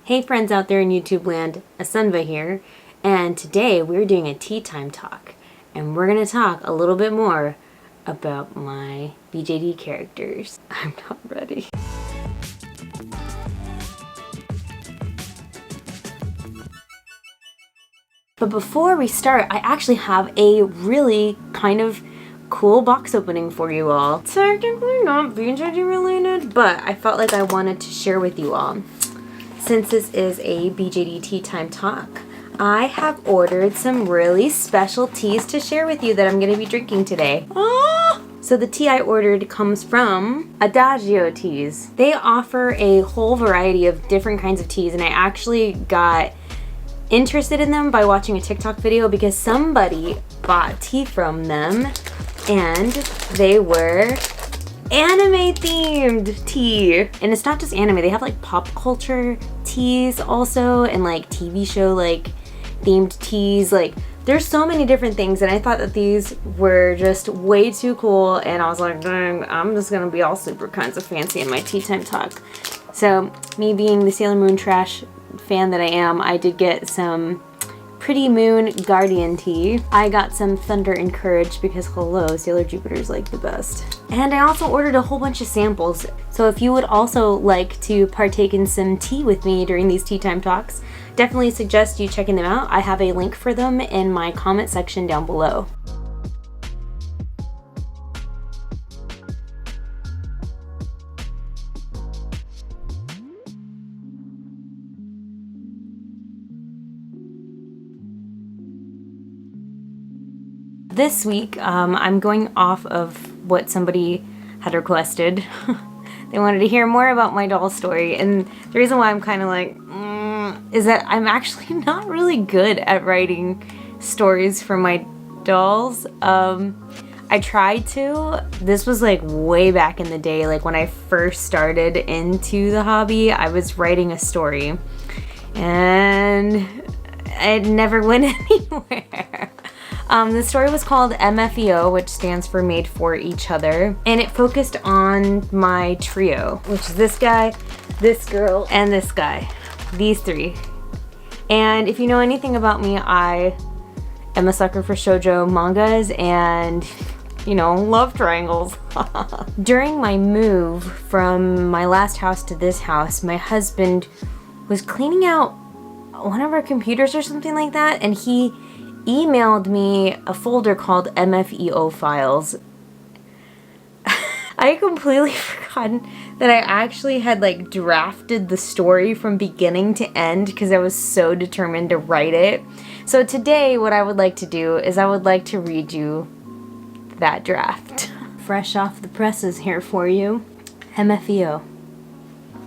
Hey friends out there in YouTube land, Asenva here, and today we're doing a tea time talk, and we're going to talk a little bit more about my BJD characters. I'm not ready. But before we start, I actually have a really kind of cool box opening for you all. Technically not BJD related, but I felt like I wanted to share with you all. Since this is a BJD Tea Time Talk, I have ordered some really special teas to share with you that I'm going to be drinking today. So the tea I ordered comes from Adagio Teas. They offer a whole variety of different kinds of teas, and I actually got interested in them by watching a TikTok video because somebody bought tea from them and they were anime themed tea. And it's not just anime, they have like pop culture teas also, and like TV show like themed teas. Like there's so many different things, and I thought that these were just way too cool, and I was like, dang, I'm just gonna be all super kinds of fancy in my tea time talk. So me being the Sailor Moon trash fan that I am, I did get some Pretty Moon Guardian tea. I got some Thunder and Courage because hello, Sailor Jupiter's like the best. And I also ordered a whole bunch of samples. So if you would also like to partake in some tea with me during these tea time talks, definitely suggest you checking them out. I have a link for them in my comment section down below. This week, I'm going off of what somebody had requested. They wanted to hear more about my doll story, and the reason why I'm kind of like, is that I'm actually not really good at writing stories for my dolls. I tried to. This was like way back in the day, like when I first started into the hobby, I was writing a story, and it never went anywhere. The story was called M.F.E.O, which stands for Made for Each Other, and it focused on my trio, which is this guy, this girl, and this guy. These three. And if you know anything about me, I am a sucker for shoujo mangas and, you know, love triangles. During my move from my last house to this house, my husband was cleaning out one of our computers or something like that, and he emailed me a folder called M.F.E.O files. I completely forgotten that I actually had like drafted the story from beginning to end because I was so determined to write it. So today what I would like to do is I would like to read you that draft. Fresh off the presses here for you. M.F.E.O,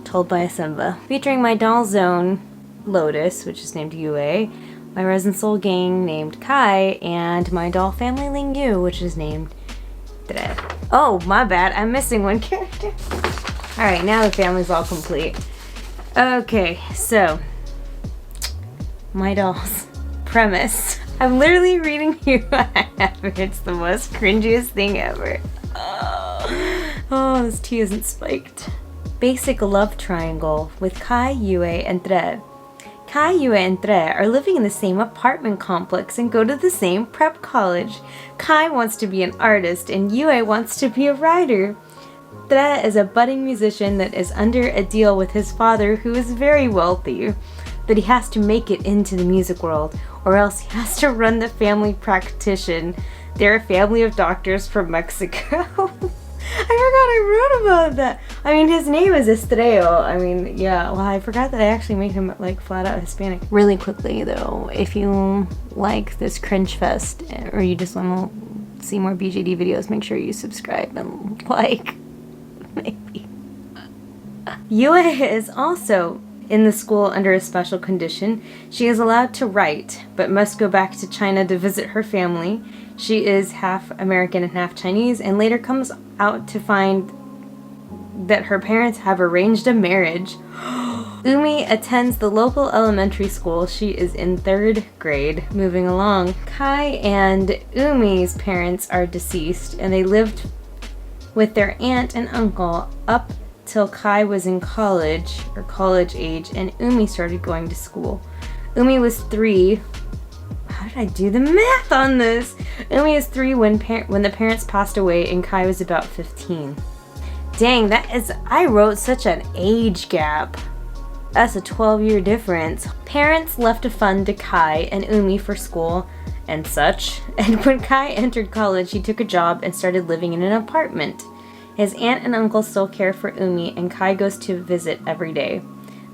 told by Asenva. Featuring my doll zone, Lotus, which is named Yue, my Resin Soul gang named Kai, and my doll family Lingyu, which is named Dre. Oh, my bad, I'm missing one character. Alright, now the family's all complete. Okay, so, my doll's premise. I'm literally reading you it's the most cringiest thing ever. Oh, this tea isn't spiked. Basic love triangle with Kai, Yue, and Dre. Kai, Yue, and Dre are living in the same apartment complex and go to the same prep college. Kai wants to be an artist and Yue wants to be a writer. Dre is a budding musician that is under a deal with his father, who is very wealthy, but he has to make it into the music world or else he has to run the family practitioner. They're a family of doctors from Mexico. I forgot I wrote about that. I mean, his name is Estreo. I mean, yeah, well, I forgot that I actually made him like flat out Hispanic. Really quickly though, if you like this cringe fest or you just want to see more BJD videos, make sure you subscribe and like, maybe. Yue is also in the school under a special condition. She is allowed to write, but must go back to China to visit her family. She is half American and half Chinese, and later comes out to find that her parents have arranged a marriage. Umi attends the local elementary school. She is in 3rd grade. Moving along, Kai and Umi's parents are deceased, and they lived with their aunt and uncle up till Kai was in college, or college age, and Umi started going to school. Umi was 3. How did I do the math on this? Umi was 3 when the parents passed away, and Kai was about 15. Dang, I wrote such an age gap. That's a 12-year difference. Parents left a fund to Kai and Umi for school and such, and when Kai entered college, he took a job and started living in an apartment. His aunt and uncle still care for Umi, and Kai goes to visit every day.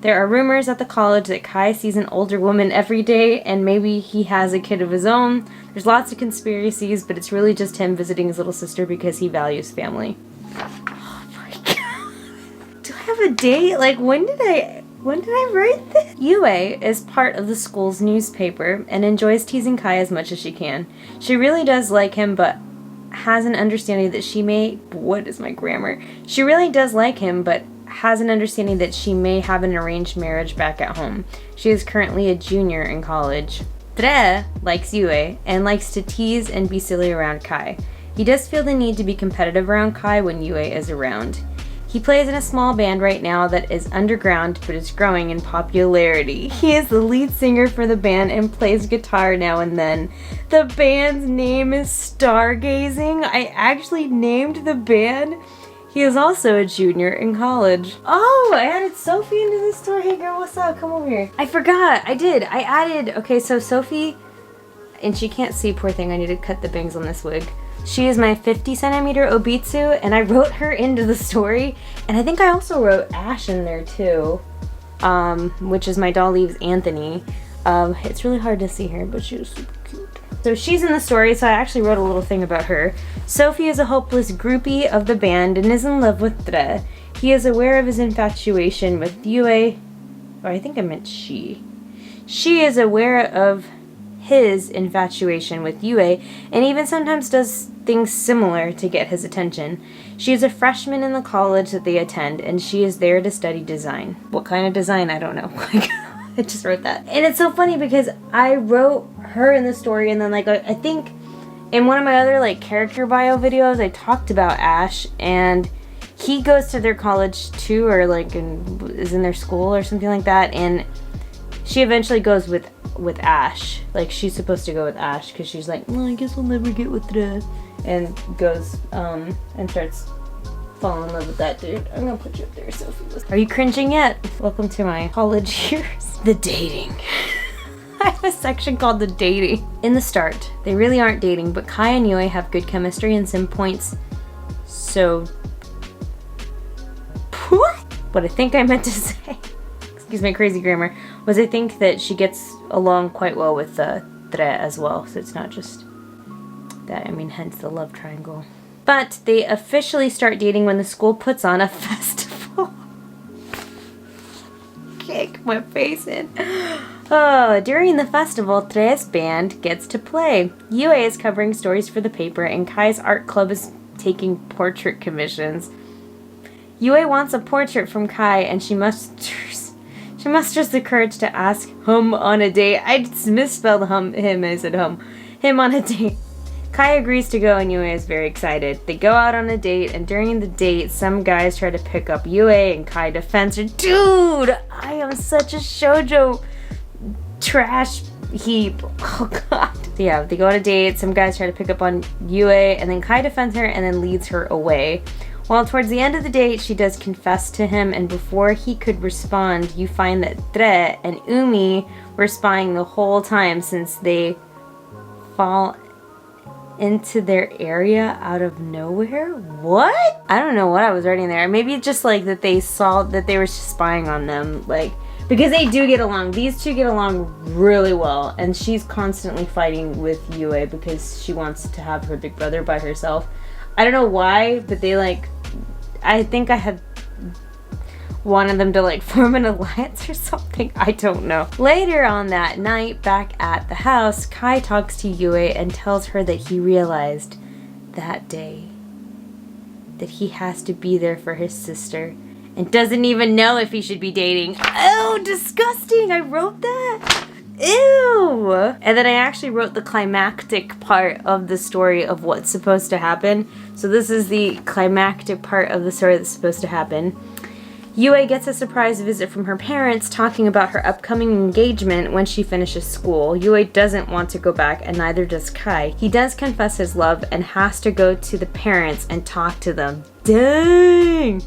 There are rumors at the college that Kai sees an older woman every day, and maybe he has a kid of his own. There's lots of conspiracies, but it's really just him visiting his little sister because he values family. Oh my god. Do I have a date? Like, when did I write this? Yue is part of the school's newspaper and enjoys teasing Kai as much as she can. She really does like him, but has an understanding that she may... What is my grammar? She really does like him, but has an understanding that she may have an arranged marriage back at home. She is currently a junior in college. Tre likes Yue and likes to tease and be silly around Kai. He does feel the need to be competitive around Kai when Yue is around. He plays in a small band right now that is underground but is growing in popularity. He is the lead singer for the band and plays guitar now and then. The band's name is Stargazing. I actually named the band. He is also a junior in college. Oh, I added Sophie into this story. Hey girl, what's up? Come over here. I forgot. I did. I added... Okay, so Sophie... And she can't see, poor thing. I need to cut the bangs on this wig. She is my 50 centimeter Obitsu, and I wrote her into the story. And I think I also wrote Ash in there too, which is my Dolly's Anthony. It's really hard to see her, but she was super cute. So she's in the story, so I actually wrote a little thing about her. Sophie is a hopeless groupie of the band and is in love with Tre. He is aware of his infatuation with Yue. Or I think I meant she. She is aware of his infatuation with Yue, and even sometimes does things similar to get his attention. She is a freshman in the college that they attend, and she is there to study design. What kind of design? I don't know. I just wrote that. And it's so funny because I wrote her in the story, and then like I think in one of my other like character bio videos I talked about Ash, and he goes to their college too, or like is in their school or something like that, and she eventually goes with Ash. Like, she's supposed to go with Ash because she's like, well, I guess I'll never get with Tre, and goes and starts falling in love with that dude. I'm gonna put you up there, Sophie. Are you cringing yet? Welcome to my college years. The dating. I have a section called the dating. In the start, they really aren't dating, but Kai and Yue have good chemistry and some points. So, what I think I meant to say, excuse my crazy grammar, was I think that she gets along quite well with Tre as well. So it's not just that, I mean, hence the love triangle. But they officially start dating when the school puts on a festival. Kick my face in. Oh, during the festival, Tre's band gets to play. Yue is covering stories for the paper, and Kai's art club is taking portrait commissions. Yue wants a portrait from Kai, and she musters the courage to ask him on a date. I just misspelled him. I said him on a date. Kai agrees to go, and Yue is very excited. They go out on a date, and during the date, some guys try to pick up Yue, and Kai defends her. Dude, I am such a shoujo trash heap. Oh god. So yeah, they go on a date, some guys try to pick up on Yue, and then Kai defends her and then leads her away. Well, towards the end of the date, she does confess to him, and before he could respond, you find that Tre and Umi were spying the whole time since they fall into their area out of nowhere? What? I don't know what I was writing there. Maybe just like that they saw that they were spying on them, like, because they do get along. These two get along really well, and she's constantly fighting with Yue because she wants to have her big brother by herself. I don't know why, but they like, I think I had wanted them to like form an alliance or something. I don't know. Later on that night, back at the house, Kai talks to Yue and tells her that he realized that day that he has to be there for his sister and doesn't even know if he should be dating. Oh, disgusting! I wrote that? Ew! And then I actually wrote the climactic part of the story of what's supposed to happen. So this is the climactic part of the story that's supposed to happen. Yue gets a surprise visit from her parents talking about her upcoming engagement when she finishes school. Yue doesn't want to go back, and neither does Kai. He does confess his love and has to go to the parents and talk to them. Dang!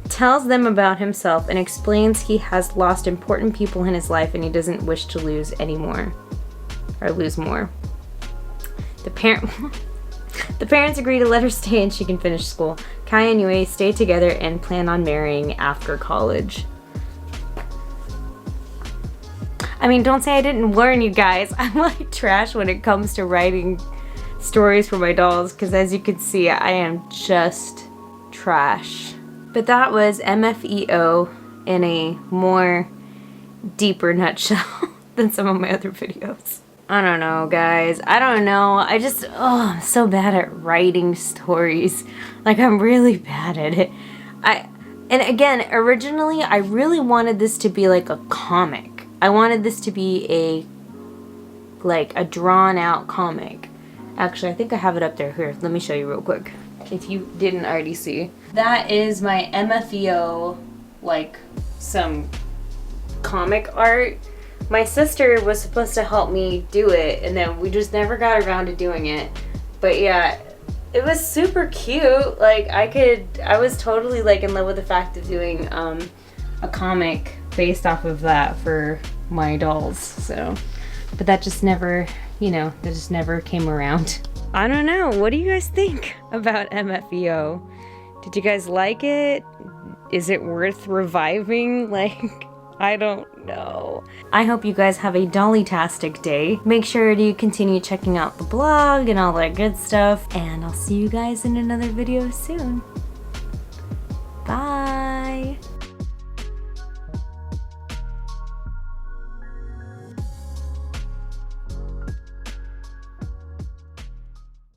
Tells them about himself and explains he has lost important people in his life and he doesn't wish to lose anymore. Or lose more. The parents agree to let her stay and she can finish school. Kai and Yue stay together and plan on marrying after college. I mean, don't say I didn't warn you guys. I'm like trash when it comes to writing stories for my dolls, because as you can see, I am just trash. But that was M.F.E.O. in a more deeper nutshell than some of my other videos. I don't know, guys. I don't know. I'm so bad at writing stories. Like, I'm really bad at it. And again, originally, I really wanted this to be like a comic. I wanted this to be a drawn out comic. Actually, I think I have it up there. Here, let me show you real quick, if you didn't already see. That is my M.F.E.O. some comic art. My sister was supposed to help me do it, and then we just never got around to doing it. But yeah, it was super cute. I was totally in love with the fact of doing a comic based off of that for my dolls. So, but that just never, that just never came around. I don't know. What do you guys think about M.F.E.O? Did you guys like it? Is it worth reviving? I don't know. I hope you guys have a dollytastic day. Make sure to continue checking out the blog and all that good stuff. And I'll see you guys in another video soon.